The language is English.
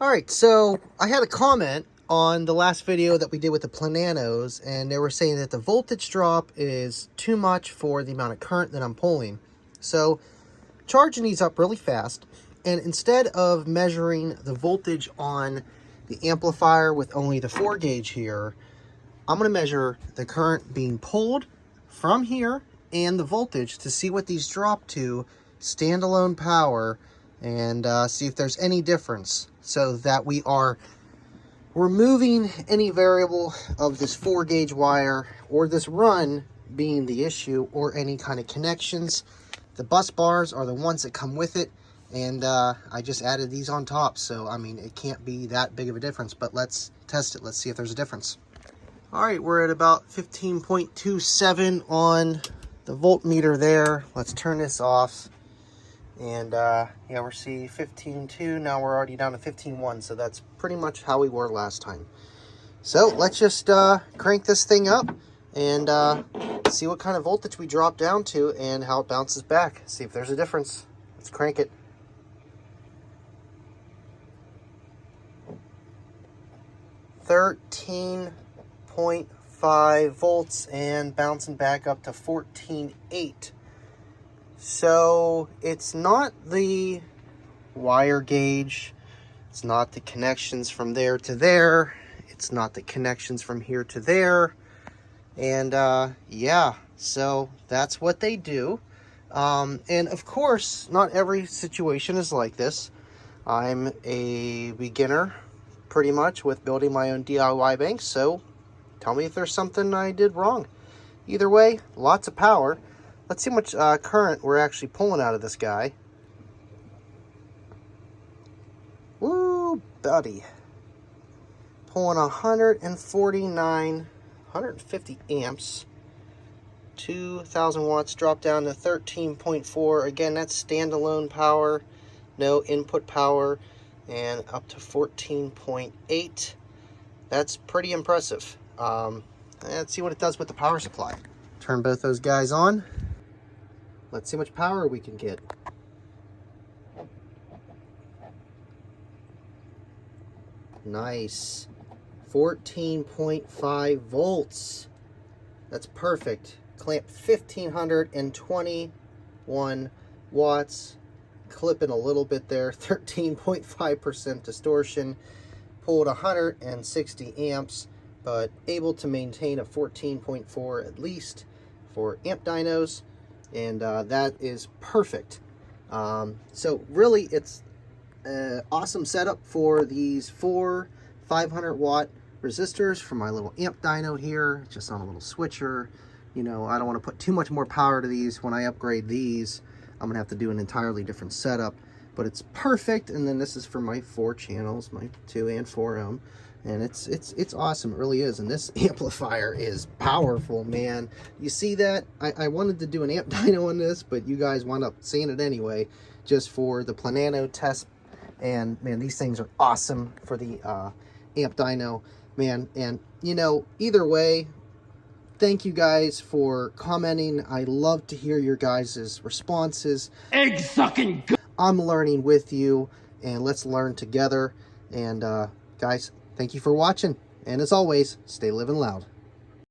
Alright, so I had a comment on the last video that we did with the Plannanos, and they were saying that the voltage drop is too much for the amount of current that I'm pulling. So, charging these up really fast, and instead of measuring the voltage on the amplifier with only the 4 gauge here, I'm going to measure the current being pulled from here and the voltage to see what these drop to standalone power, and see if there's any difference, so that we are removing any variable of this 4 gauge wire or this run being the issue, or any kind of connections. The bus bars are the ones that come with it, and I just added these on top, so I mean it can't be that big of a difference, but let's test it. Let's see if there's a difference. All right, we're at about 15.27 on the voltmeter there. Let's turn this off. And yeah, we're seeing 15.2. Now we're already down to 15.1. So that's pretty much how we were last time. So let's just crank this thing up and see what kind of voltage we drop down to and how it bounces back. See if there's a difference. Let's crank it. .5 volts and bouncing back up to 14.8. So it's not the wire gauge, it's not the connections from there to there, it's not the connections from here to there, and yeah, so that's what they do. And of course, not every situation is like this. I'm a beginner pretty much with building my own DIY banks, so tell me if there's something I did wrong. Either way, lots of power. Let's see how much current we're actually pulling out of this guy. Woo, buddy. Pulling 150 amps. 2,000 watts, drop down to 13.4. Again, that's standalone power, no input power, and up to 14.8. That's pretty impressive. Let's see what it does with the power supply. Turn both those guys on. Let's see how much power we can get. Nice. 14.5 volts. That's perfect. Clamp 1,521 watts. Clipping a little bit there. 13.5% distortion. Pulled 160 amps, but able to maintain a 14.4 at least for amp dynos. And that is perfect. So really, it's an awesome setup for these 4 500 watt resistors for my little amp dyno here, just on a little switcher. You know, I don't want to put too much more power to these. When I upgrade these, I'm gonna have to do an entirely different setup, but it's perfect. And then this is for my 4 channels, my 2 and 4 ohm. And it's awesome. It really is. And this amplifier is powerful, man. You see that? I wanted to do an amp dyno on this, but you guys wound up seeing it anyway, just for the Plannano test. And man, these things are awesome for the amp dyno, man. And you know, either way, thank you guys for commenting. I love to hear your guys' responses. Egg sucking. I'm learning with you, and let's learn together. And guys, thank you for watching, and as always, stay living loud.